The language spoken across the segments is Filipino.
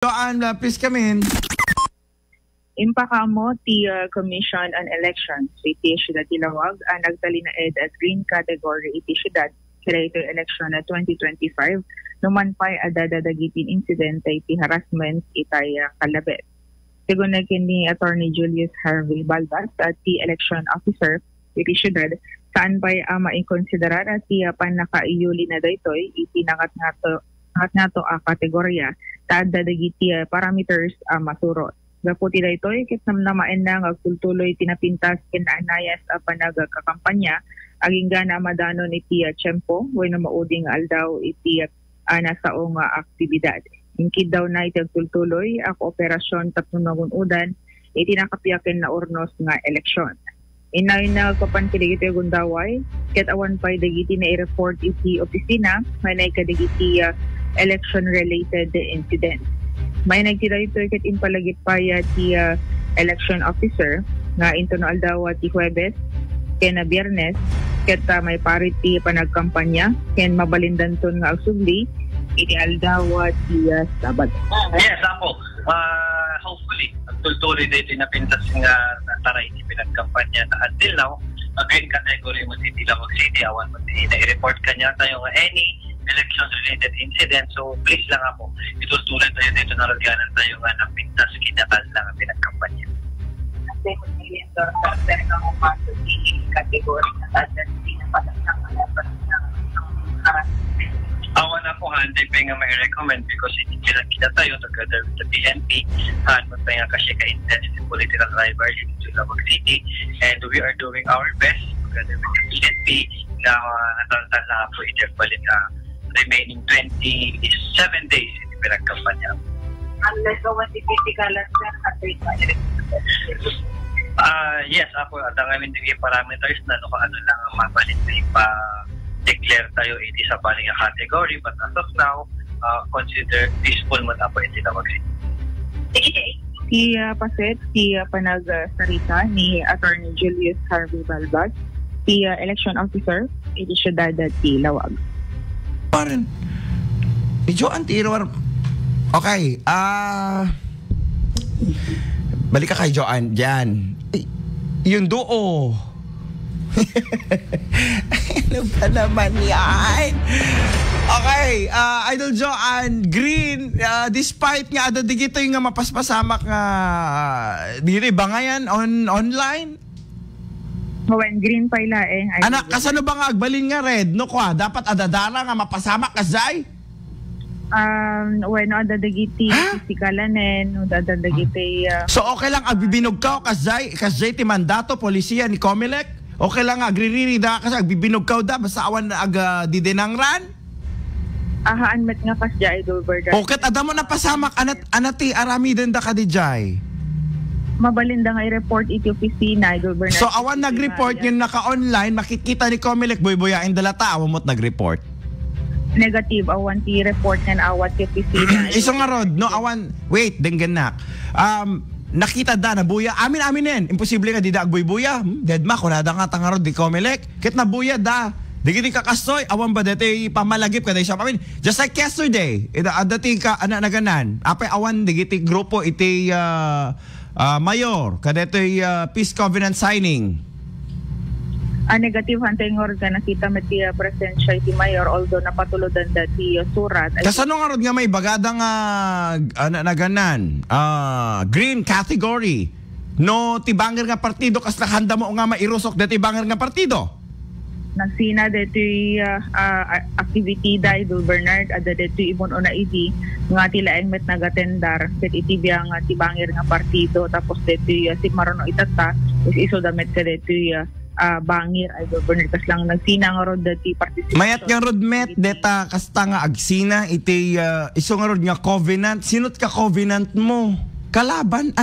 Joanne, please come in. Impakamo ti Commission on Elections iti siyudad Ilawag ang nagtalina at green category iti siyudad kaya ito election na 2025 numan pa'y adadadagitin incident iti harassment itay kalabit. Sigun na kini Attorney Julius Harvey Balbas at ti election officer iti siyudad saan pa'y maikonsiderar at ti panakaiyuli na daytoy iti nangat nga to kategorya taad dadagiti parameters masurot. Gaputi da ito, kit namnamain na agtultuloy tinapintas kinaanayas panagkakampanya, aging gana madanon iti tiyempo, way na mauding aldaw iti nasaong aktibidad. Inkid daw na iti agtultuloy, operasyon tapnunagunudan, iti nakapiyakin na urnos nga eleksyon. Inay na kapankilig iti agundaway, kit awan pa'y dagiti na i-report iti opisina, may na ikadagiti election-related incident. May nagtira ito kat impalagip pa ti election officer nga into no aldaw ti Huwebes ken na Biyernes ket may parity panagkampanya ken mabalindanton nga agsugli iti aldaw ti Sabado. Yes, ako. Hopefully, tultuloy dito na pintas nga taray iti pinagkampanya na until now, green category mo City Lamog City, awan mo i-report kanya tayo any election-related incident. So, please lang ako, itultulan tayo dito na ragyanan tayo nga ng pintas kinakal lang ang pinagkampanya. Kasi kung nilindor ka, pero nga mo pa sa category na tadan pinapatang ng harassment. Awan ako, hindi pa nga may recommend because itikilan kita tayo together with the PNP and mo pa nga kasi ka-intense political rivalry in Lamog City, and we are doing our best together with the PNP na nataltal na po iti-balik remaining 27 days in pinagkampanya. Unless o matipitikalan na katay pa yes, ako at ang aming parameters na ano lang ang mabalit na ipa-declare tayo iti sa baling category, but as of now, consider peaceful mo na po iti na mag-sit. Si Paset, si panagsarita ni Attorney Julius Harvey Balbas, si election officer, iti siyudad ti Lawag. Parang, Joanne, okay, balik ka kay Joanne, dyan. Yung doo. Ano ba naman yan? Okay, Idol Joanne, green, despite nga adadigito yung nga mapaspasamak nga, diri ba nga yan online? When green pa ila Anak, kasano ba nga agbalin nga red? No kwa, dapat adadara nga mapasamak kasay? When adadagiti pisikalanen, adadagiti So okay lang agbibinog ka kasay ti mandato polisiya ni Comelec? Okay lang agririri da kasi agbibinog ka da basta awan ag didenangran? Ahaan met nga kasya Idol Bernard. Okay, adamo na pasamak anati arami din da ka di jay. Mabalinda nga i-report iti opisina, Idol Bernard. So awan nag-report yung naka-online, makikita ni Comelec, boy-boyain dalata, awan mo't nag-report? Negative, awan ti report nga awat ti opisina. Iso nga rod, no, awan, wait, dengganak. Nakita da na buya, amin nen, imposible nga di da agboy-buya. Deadma, kunada nga tangarod di Comelec, kit na buya da. Di gini kakastoy, awan ba dito pamalagip ka da siya pamin. Just like yesterday, dati ka, naganan, apay awan, di giti grupo, iti, Mayor, kadeto'y peace covenant signing. Negative hantay nga rin nakita met ti presensya iti Mayor, although napatulodan da ti surat. Kasano nga rin nga may bagadang naganan, green category. No, tibanger nga partido, kas nakahanda mo nga mairusok da tibanger nga partido. Nagsina deto'y activity da Idol Bernard, ada deto'y imon o na idi nga tilaeng met nagatendar ket itibya nga tibangir nga partido tapos deto'y si marono itata iso da met ka deto'y bangir Idol Bernard kas lang nagsina nga rod deti participation. Mayat nga rod met deta kasta nga agsina iti iso nga rod nga covenant. Sinot ka covenant mo? Kalaban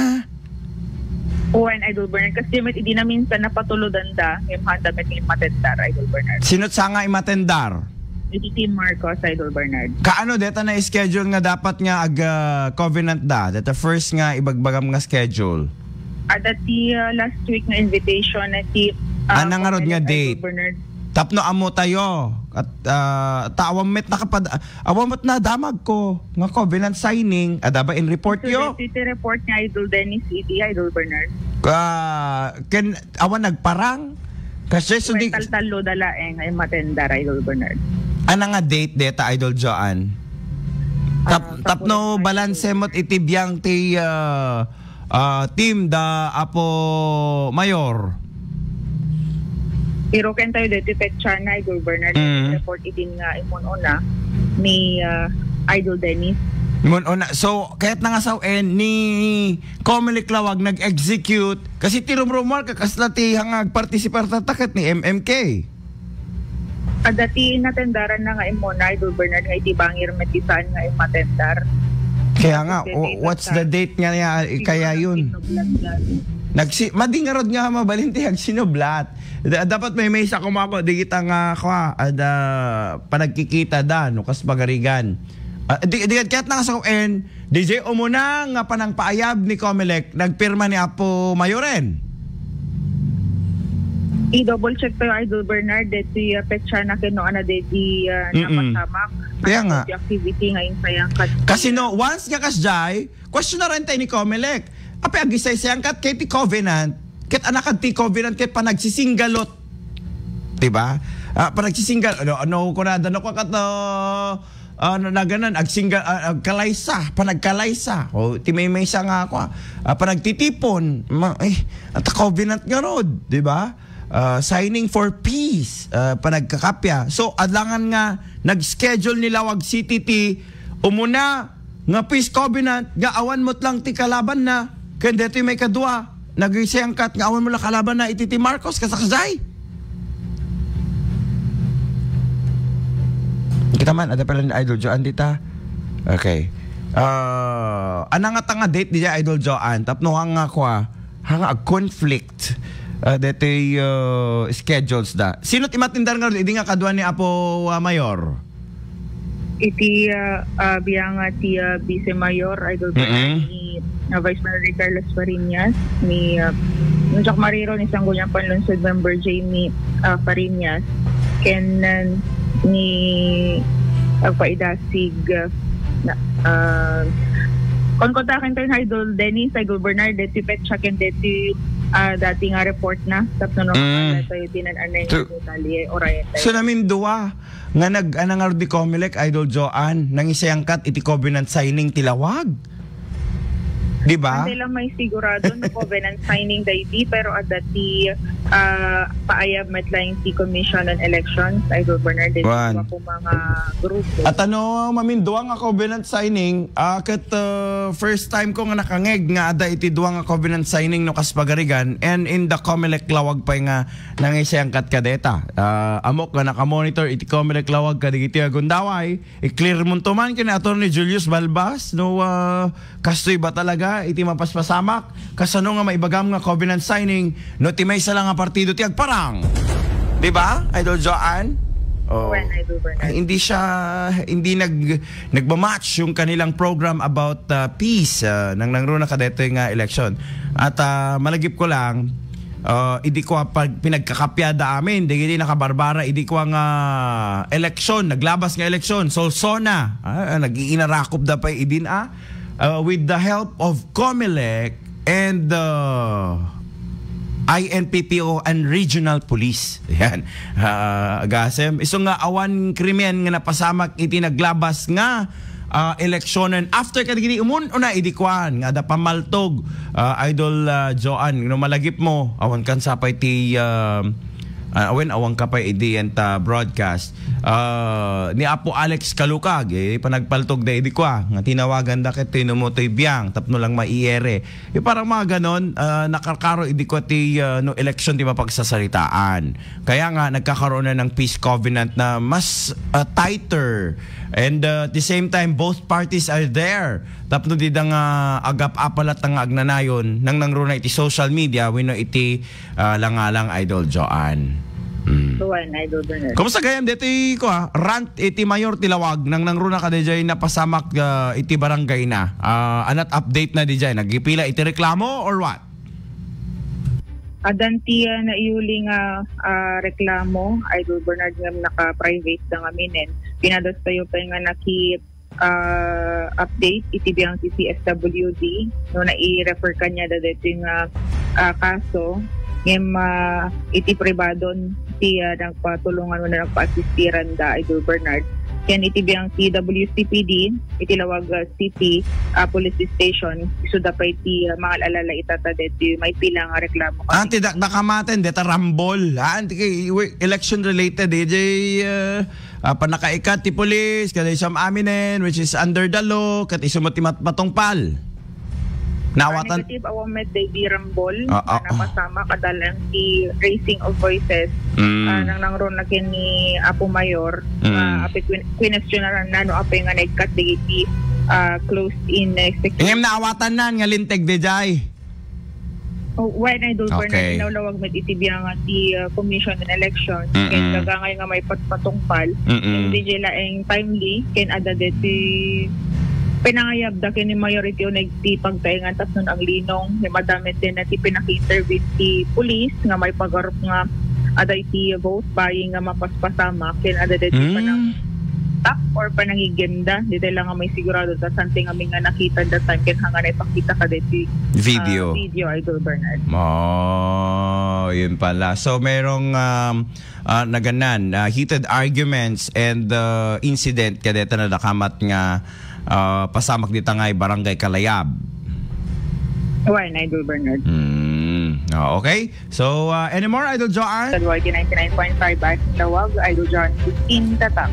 Uwan, Idol Bernard. Kasi met hindi na minsan napatulodan da, yung handa met yung matendar, Idol Bernard. Sinot sa nga imatendar? Iti Team Marcos, Idol Bernard. Kaano, deta na schedule nga dapat nga covenant da? Deta first nga ibagbagam nga schedule? Dati last week nga invitation na ti... Anang nga rod nga date? Idol Bernard. Tapno amo tayo. at awam met na damag ko nga covenant signing adaba in report yo. City report ni Idol Dennis City, Idol Bernard. Ken awan nagparang kasi so di Talo dala ay matendar, Idol Bernard. ana nga date deta Idol Joan. Tapno balance mot itibiyang ti team da Apo Mayor. Pero kan tayo dito petsa na Idol Bernard report itin nga imununa ni Idol Dennis. So kahit na nga sawen ni Comelec Lawag nag-execute kasi tirum-rumor kakaslati hangag partisipar tatakit ni MMK. Dati natendaran na nga imuna Idol Bernard nga itibangir metisan nga imatendar. Kaya nga what's the date nga kaya yun? Madingarod nga mabalinti ag sinublat. Dapat may isa kumako di kita nga panagkikita da no kas bagarigan. Di kahit na kasakuin DJ umuna nga panang paayab ni Comelec nagpirma ni Apo Mayoren. I-double check tayo Idol Bernard dito petsa na kino ana deti napasamak. Kaya nga activity nga insayang kasi no once nga kasjay question na rin tayo ni Comelec. Ape agisay siyang kat kay ti covenant ket anak ti covenant ket panagsisingalot diba panagsisingal ano ko na dano ko kat na ganan agsingal kalaysa panagkalaysa o ti may isa nga ako panagtitipon at covenant nga rod diba signing for peace panagkakapya so adlangan nga nag-schedule ni Lawag City ti umuna nga peace covenant nga awan mo't lang ti kalaban na kaya dito may kadua, nag-isayang kat, nga awan mo lang kalaban na iti Marcos, kasakasay. Kita man, ada pala ni Idol Joan dita. Okay. Anang nga date ni Idol Joan, tapno hanga kwa, hanga conflict. Dito schedules da. Sino timatindar nga, hindi nga kadua ni Apo Mayor? Iti biyang ti Vice Mayor, Idol Bernard, ni Vice Mayor Carlos Fariñas, ni Jack Mariro, ni Sangguniang Panlungsod Member Jamie Fariñas, ken ni Paidasig kontakin tayo na Idol Dennis, Idol Bernard, deti petsa ken deti dati nga report na tapno no tayo tinananay ng detalye orayan tayo. So namin duwa nga nag-anangar di Comelec Idol Joan nang isayang kat iti covenant signing tilawag. Di ba? Hindi lang may sigurado na covenant signing dayti pero at dati paayab matlaing ti Commission on Elections Idol Bernard dito po mga grupo. At ano maminduwa nga covenant signing kat first time ko nga nakangeg nga ada iti duwa nga covenant signing no kaspagarigan and in the Comelec Lawag pa nga nangisayang kat kadeta. Amok nga nakamonitor iti Comelec Lawag kadigiti agundaway i-clear mo man kina Attorney Julius Balbas no kastoy ba talaga iti mapaspasamak kasano nga maibagam nga covenant signing no ti may sala nga partido ti agparang. Di ba? Idol Joan? Hindi nagmamatch yung kanilang program about peace nang nangruna kadeto nga election. At malagip ko lang idi ko pag pinagkakapyada amin di nakabarbara idi ko nga election naglabas nga election Solsona nag-iinarakop da pa idin with the help of Comelec and INPPO and Regional Police. Yan. Gasem. Iso nga awan krimen nga napasamak iti naglabas nga eleksyonen after kadigini una idikwan nga da pamaltog Idol Joan no malagip mo awan kan sapay ti awang kapay idiyanta broadcast ni Apo Alex Calukag panagpaltog da idi kwa nga tinawagan da ket tinumotoy biyang tapno lang maiere parang mga ganon nakarkaro idi ko ti no election di mapagsasaritaan kaya nga nagkakaroon na ng peace covenant na mas tighter and at the same time both parties are there tapno di nga agap-apalat nga agnanayon nang nangruna iti social media wenno iti langalang Idol Joan. Idol Bernard. Kumusta gayam dito ko rant iti Mayor Tilawag nang nangruna ka DJ napasamak iti barangay na anat update na DJ nagipila iti reklamo or what? Adanti na iuli nga reklamo, Idol Bernard nga naka-private na nga minen. Pinadas tayo pa nga update iti biyang CCSWD no na i-refer kanya da dito nga kaso ngem iti pribadon ti nagpatulungan mo na nagpa-assistiran da Idol Bernard. Yan iti biyang CWCPD, iti Lawag City Police Station, iso da pa iti mga alala itata dito may pila nga reklamo. Anti nakamaten deta rambol. Anti election related DJ panakaikat ti police kada isam aminen which is under the law kat isumot ti matungpal. Nawatan negative awamed day birambol na napasama kadalang si raising of voices nang ron na kini Apo Mayor api question na no api nga nagkat digiti closed in executive. Ngem naawatan nan nga linteg dejay. When Idol Bernard inawlawag med itibiyang ti Commission on Elections ken dagangay nga may patungpal hindi jela ang timely ken ada deti pinangayab da kini majority o nagti pagtaingan tas nun ang linong madamit din na ti pinaki-intervene ti police nga may pagarup nga aday ti vote buying nga mapaspasama ken ada deti panang tak or panangigenda dito lang nga may sigurado ta something nga nga nakita that time ken hanga na ipakita ka deti video Idol Bernard. Yun pala. So merong naganan heated arguments and incident kadeta na nakamat nga pasamak dito nga Barangay Kalayab. Why, Idol Bernard. Okay. So, any more, Idol John? Sa 99.5 at Lawag, Idol John 15 Tatak.